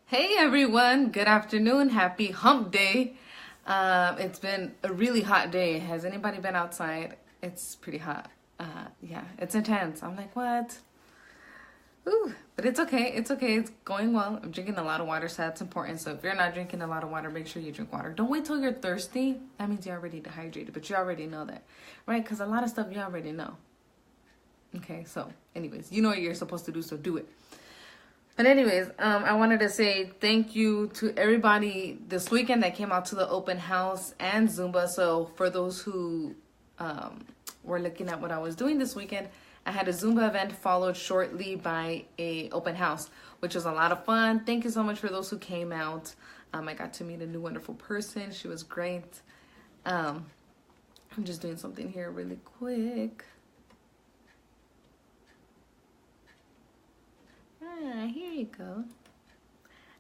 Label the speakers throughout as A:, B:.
A: Hey everyone, good afternoon, happy hump day. It's been a really hot day. Has anybody been outside? It's pretty hot. Yeah, it's intense. I'm like, what? Ooh, but it's okay. It's okay. It's going well. I'm drinking a lot of water, so that's important. So if you're not drinking a lot of water, make sure you drink water. Don't wait till you're thirsty. That means you're already dehydrated, but you already know that, right? Because a lot of stuff you already know. Okay, so anyways, you know what you're supposed to do, so do it. But anyways, I wanted to say thank you to everybody this weekend that came out to the open house and Zumba. So for those who were looking at what I was doing this weekend, I had a Zumba event followed shortly by a open house, which was a lot of fun. Thank you so much for those who came out. I got to meet a new wonderful person. She was great. I'm just doing something here really quick. Here you go.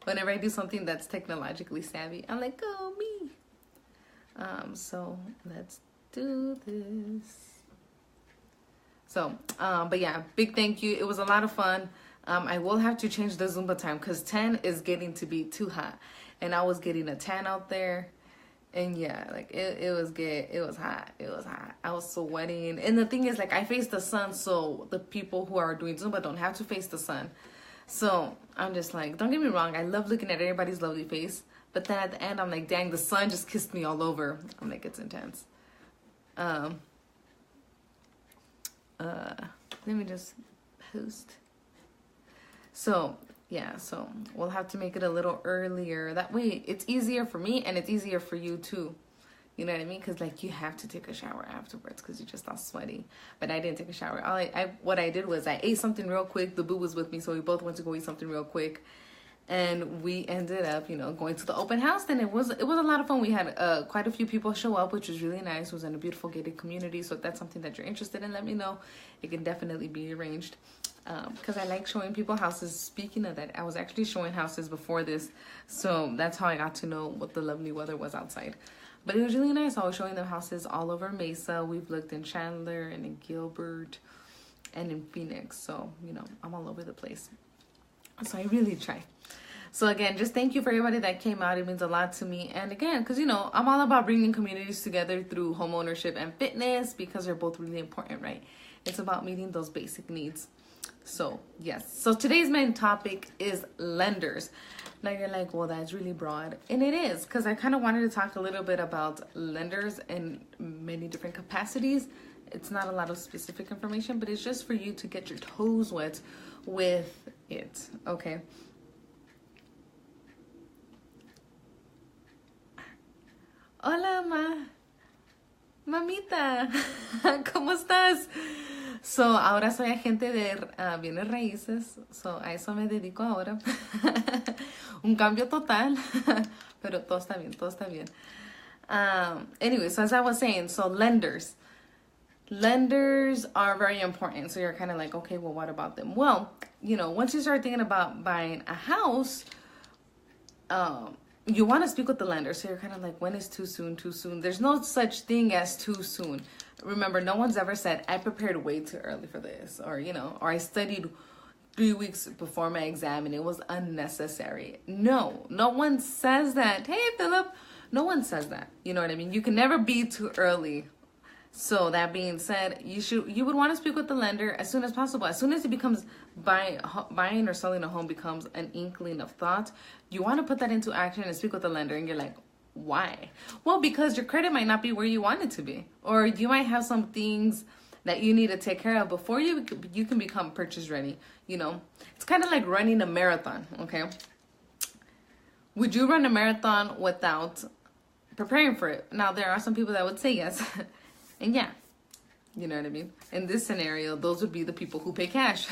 A: Whenever I do something that's technologically savvy, I'm like, oh, me. So let's do this. So, but yeah, big thank you. It was a lot of fun. I will have to change the Zumba time because 10 is getting to be too hot. And I was getting a tan out there. And yeah, like it was good. It was hot. It was hot. I was sweating. And the thing is, like, I face the sun, so the people who are doing Zumba don't have to face the sun. So I'm just like, don't get me wrong, I love looking at everybody's lovely face, but then at the end I'm like, dang, the sun just kissed me all over. I'm like, it's intense. Let me just post. So yeah, so we'll have to make it a little earlier. That way it's easier for me and it's easier for you too. You know what I mean? Because, like, you have to take a shower afterwards because you just all sweaty. But I didn't take a shower. What I did was I ate something real quick. The boo was with me, so we both went to go eat something real quick. And we ended up, going to the open house. And it was a lot of fun. We had quite a few people show up, which was really nice. It was in a beautiful gated community. So if that's something that you're interested in, let me know. It can definitely be arranged. Because I like showing people houses. Speaking of that, I was actually showing houses before this. So that's how I got to know what the lovely weather was outside. But it was really nice. I was showing them houses all over Mesa. We've looked in Chandler and in Gilbert and in Phoenix. So, I'm all over the place. So I really try. So again, just thank you for everybody that came out. It means a lot to me. And again, because, I'm all about bringing communities together through home ownership and fitness because they're both really important, right? It's about meeting those basic needs. So, yes. So today's main topic is lenders. Now you're like, well, that's really broad. And it is, because I kind of wanted to talk a little bit about lenders in many different capacities. It's not a lot of specific information, but it's just for you to get your toes wet with it, okay? Hola, mamita. ¿Cómo estás? So, ahora soy agente de bienes raíces. So, a eso me dedico ahora. Un cambio total. Pero todo está bien, todo está bien. Anyway, so as I was saying, so lenders. Lenders are very important. So you're kind of like, okay, well, what about them? Well, once you start thinking about buying a house, you want to speak with the lender. So you're kind of like, when is too soon? Too soon? There's no such thing as too soon. Remember, no one's ever said, I prepared way too early for this. Or, or I studied 3 weeks before my exam and it was unnecessary. No one says that. Hey, Philip. No one says that. You know what I mean? You can never be too early. So that being said, you would want to speak with the lender as soon as possible. As soon as it becomes buying or selling a home becomes an inkling of thought, you want to put that into action and speak with the lender. And you're like, why? Well, because your credit might not be where you want it to be, or you might have some things that you need to take care of before you can become purchase ready. It's kind of like running a marathon. Okay. Would you run a marathon without preparing for it? Now, there are some people that would say yes. And yeah, you know what I mean? In this scenario, those would be the people who pay cash.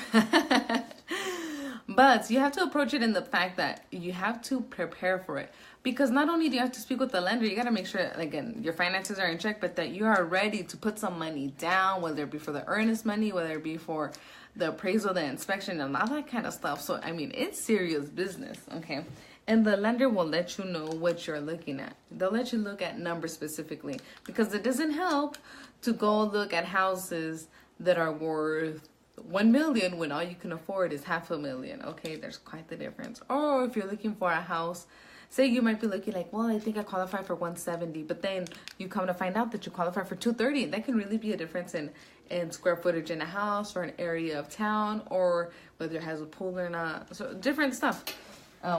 A: But you have to approach it in the fact that you have to prepare for it. Because not only do you have to speak with the lender, you got to make sure, again, your finances are in check, but that you are ready to put some money down, whether it be for the earnest money, whether it be for the appraisal, the inspection, and all that kind of stuff. So, I mean, it's serious business, okay? And the lender will let you know what you're looking at. They'll let you look at numbers specifically, because it doesn't help to go look at houses that are worth 1 million when all you can afford is $500,000. Okay, there's quite the difference. Or if you're looking for a house, say you might be looking like, well, I think I qualify for 170, but then you come to find out that you qualify for 230. That can really be a difference in square footage in a house or an area of town, or whether it has a pool or not. So different stuff.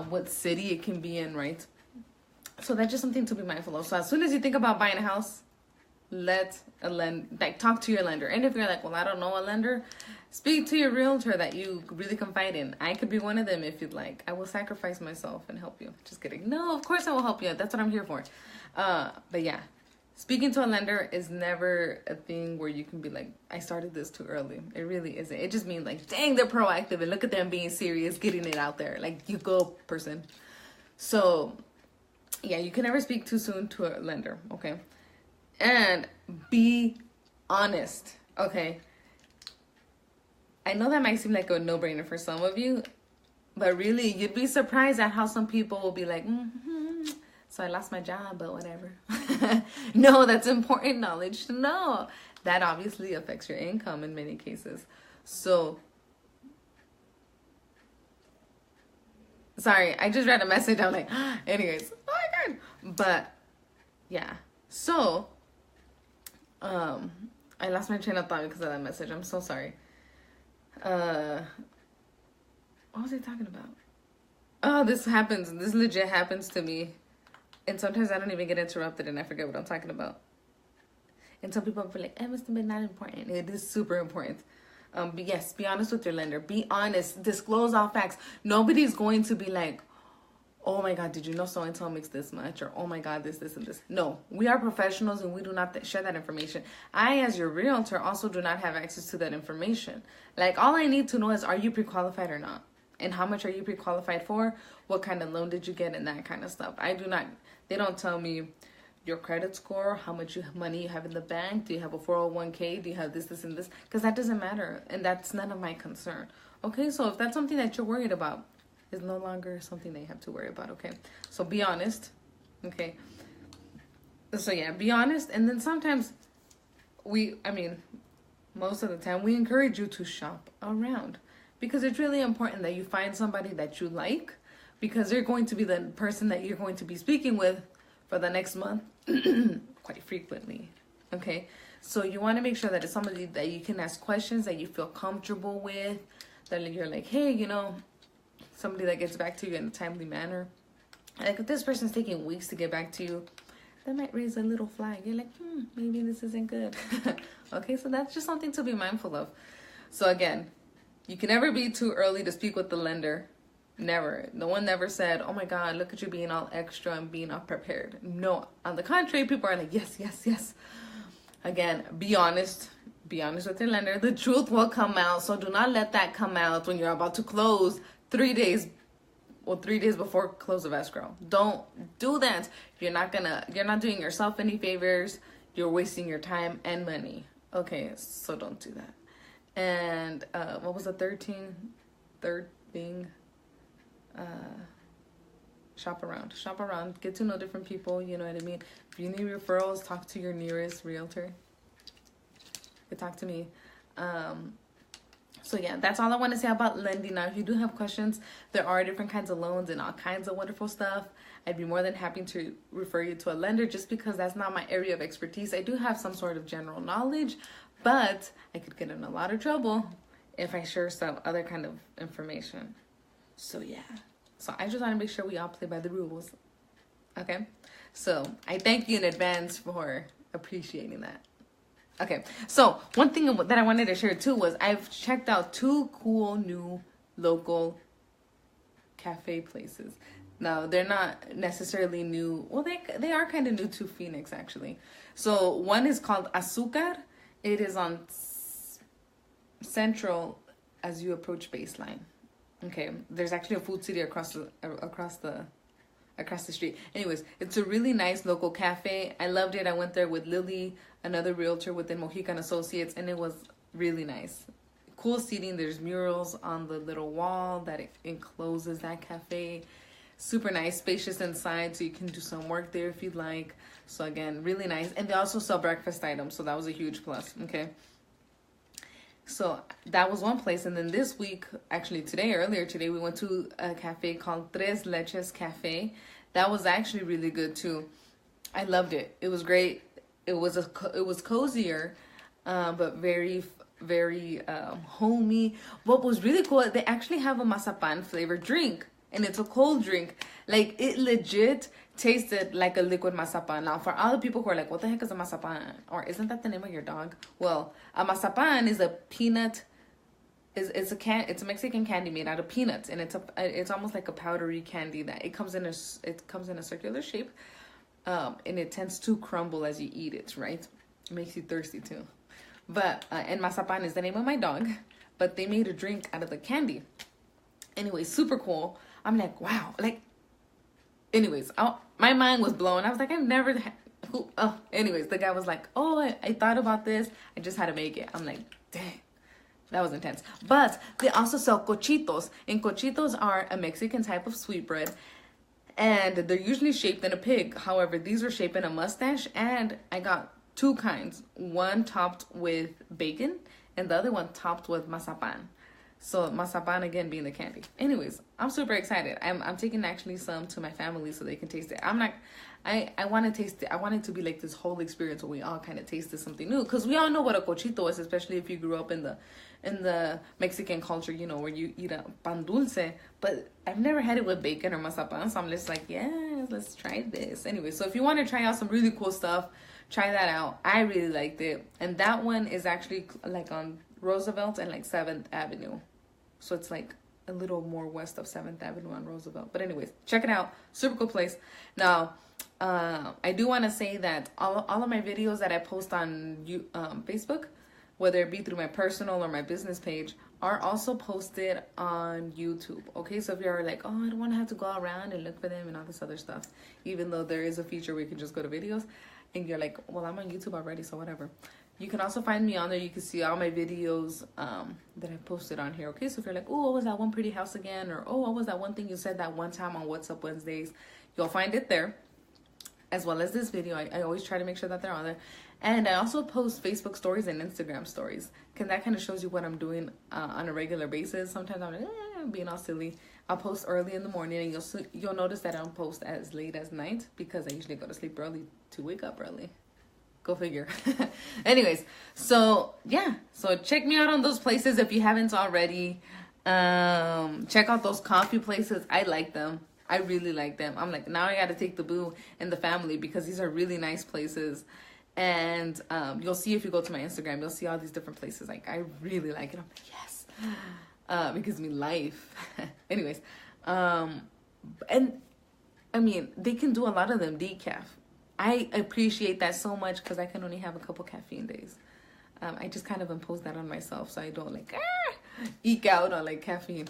A: What city it can be in, right? So that's just something to be mindful of. So as soon as you think about buying a house, talk to your lender. And if you're like, well, I don't know a lender, speak to your realtor that you really confide in. I could be one of them if you'd like. I will sacrifice myself and help you. Just kidding. No, of course I will help you. That's what I'm here for. But yeah, speaking to a lender is never a thing where you can be like, I started this too early. It really isn't. It just means like, dang, they're proactive and look at them being serious, getting it out there. Like, you go, person. So yeah, you can never speak too soon to a lender. Okay. And be honest, okay? I know that might seem like a no-brainer for some of you, but really, you'd be surprised at how some people will be like, so I lost my job, but whatever. No, that's important knowledge to know. That obviously affects your income in many cases. So, sorry, I just read a message. I'm like, anyways, oh my God. But, yeah. So, I lost my train of thought because of that message. I'm so sorry. What was I talking about? Oh, this happens. This legit happens to me. And sometimes I don't even get interrupted and I forget what I'm talking about. And some people feel like, it must have been not important. It is super important. But yes, be honest with your lender. Be honest. Disclose all facts. Nobody's going to be like, oh my God, did you know so-and-so makes this much? Or, oh my God, this, and this. No, we are professionals and we do not share that information. I, as your realtor, also do not have access to that information. Like, all I need to know is, are you pre-qualified or not? And how much are you pre-qualified for? What kind of loan did you get? And that kind of stuff. They don't tell me your credit score, how much money you have in the bank. Do you have a 401k? Do you have this, and this? Because that doesn't matter. And that's none of my concern. Okay, so if that's something that you're worried about, is no longer something they have to worry about. Okay, so be honest. Okay, so yeah, be honest. And then sometimes most of the time we encourage you to shop around, because it's really important that you find somebody that you like, because they're going to be the person that you're going to be speaking with for the next month quite frequently. Okay, so you want to make sure that it's somebody that you can ask questions, that you feel comfortable with, that you're like, hey, somebody that gets back to you in a timely manner. Like, if this person's taking weeks to get back to you, that might raise a little flag. You're like, maybe this isn't good. Okay, so that's just something to be mindful of. So again, you can never be too early to speak with the lender. Never. No one never said, oh my God, look at you being all extra and being all prepared. No, on the contrary, people are like, yes, yes, yes. Again, be honest. Be honest with your lender. The truth will come out. So do not let that come out when you're about to close 3 days before close of escrow. Don't do that. You're not doing yourself any favors. You're wasting your time and money. Okay, so don't do that. And what was the third thing? Shop around, get to know different people. You know what I mean? If you need referrals, talk to your nearest realtor. You talk to me. So yeah, that's all I want to say about lending. Now, if you do have questions, there are different kinds of loans and all kinds of wonderful stuff. I'd be more than happy to refer you to a lender, just because that's not my area of expertise. I do have some sort of general knowledge, but I could get in a lot of trouble if I share some other kind of information. So yeah, so I just want to make sure we all play by the rules. Okay, so I thank you in advance for appreciating that. Okay, so one thing that I wanted to share too was I've checked out 2 cool new local cafe places. Now, they're not necessarily new. Well, they are kind of new to Phoenix, actually. So one is called Azukar. It is on Central as you approach Baseline. Okay, there's actually a food city across the street. Anyways, it's a really nice local cafe. I loved it. I went there with Lily, another realtor within Mojica and Associates, and it was really nice. Cool seating. There's murals on the little wall that encloses that cafe. Super nice, spacious inside, so you can do some work there if you'd like. So again, really nice. And they also sell breakfast items, so that was a huge plus. Okay. So that was one place. And then this week, actually earlier today, we went to a cafe called Tres Leches Cafe. That was actually really good too. I loved it. It was great. It was cozier, but very homey. What was really cool, they actually have a mazapan flavored drink, and it's a cold drink. Like, it legit tasted like a liquid mazapan. Now, for all the people who are like, what the heck is a mazapan? Or isn't that the name of your dog? Well, a mazapan is a peanut. It's a Mexican candy made out of peanuts, and it's almost like a powdery candy that it comes in a circular shape, and it tends to crumble as you eat it. Right, it makes you thirsty too. But and mazapan is the name of my dog, but they made a drink out of the candy. Anyway, super cool. I'm like, wow, like. Anyways, my mind was blown. I was like, I've never. Anyways, the guy was like, oh, I thought about this. I just had to make it. I'm like, dang. That was intense. But they also sell cochitos. And cochitos are a Mexican type of sweetbread. And they're usually shaped in a pig. However, these were shaped in a mustache. And I got two kinds. One topped with bacon. And the other one topped with mazapan. So mazapan, again, being the candy. Anyways, I'm super excited. I'm taking actually some to my family so they can taste it. I want to taste it. I want it to be like this whole experience where we all kind of tasted something new. Because we all know what a cochito is, especially if you grew up in the Mexican culture, you know, where you eat a pan dulce. But I've never had it with bacon or mazapan. So I'm just like, yeah, let's try this. Anyway, so if you want to try out some really cool stuff, try that out. I really liked it. And that one is actually like on Roosevelt and like 7th Avenue. So it's like a little more west of 7th Avenue on Roosevelt. But anyways, check it out. Super cool place. Now, I do want to say that all of my videos that I post on Facebook, whether it be through my personal or my business page, are also posted on YouTube. Okay, so if you're like, oh, I don't want to have to go around and look for them and all this other stuff, even though there is a feature where you can just go to videos, and you're like, well, I'm on YouTube already, so whatever. You can also find me on there. You can see all my videos that I posted on here. Okay, so if you're like, oh, what was that one pretty house again? Or, oh, what was that one thing you said that one time on What's Up Wednesdays? You'll find it there, as well as this video. I always try to make sure that they're on there. And I also post Facebook stories and Instagram stories. Because that kind of shows you what I'm doing on a regular basis. Sometimes I'm like, being all silly. I'll post early in the morning, and you'll notice that I don't post as late as night, because I usually go to sleep early to wake up early. Go figure. Anyways, so yeah, so check me out on those places if you haven't already. Check out those coffee places. I like them. I really like them. I'm like, now I got to take the boo and the family, because these are really nice places. And you'll see if you go to my Instagram, you'll see all these different places. Like, I really like it. I'm like, yes. It gives me life. Anyways, and I mean, they can do a lot of them decaf. I appreciate that so much, because I can only have a couple caffeine days. I just kind of impose that on myself, so I don't like eke out on like caffeine.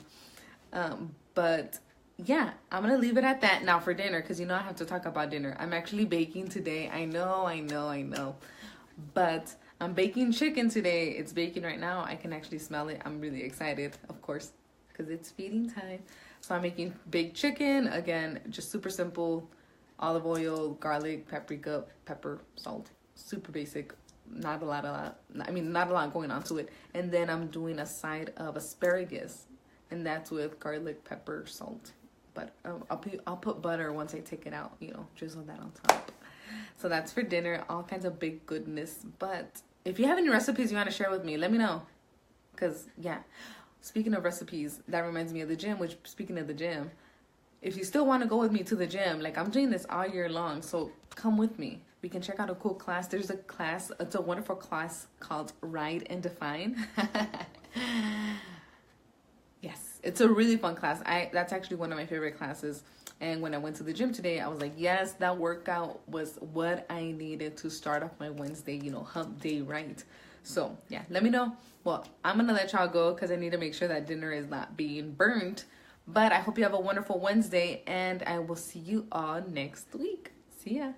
A: But yeah, I'm gonna leave it at that now for dinner, because you know I have to talk about dinner. I'm actually baking today. I know. But I'm baking chicken today. It's baking right now. I can actually smell it. I'm really excited, of course, because it's feeding time. So I'm making baked chicken. Again, just super simple. Olive oil, garlic, paprika, pepper, salt. Super basic. Not a lot going on to it. And then I'm doing a side of asparagus, and that's with garlic, pepper, salt. But I'll put butter once I take it out, you know, drizzle that on top. So that's for dinner. All kinds of big goodness. But if you have any recipes you want to share with me, let me know. Because, yeah. Speaking of recipes, that reminds me of the gym. Which, speaking of the gym, if you still want to go with me to the gym, like, I'm doing this all year long, so come with me. We can check out a cool class. There's a class, it's a wonderful class called Ride and Define. Yes, it's a really fun class. That's actually one of my favorite classes. And when I went to the gym today, I was like, yes, that workout was what I needed to start off my Wednesday, you know, hump day right. So, yeah, let me know. Well, I'm going to let y'all go, because I need to make sure that dinner is not being burnt. But I hope you have a wonderful Wednesday, and I will see you all next week. See ya.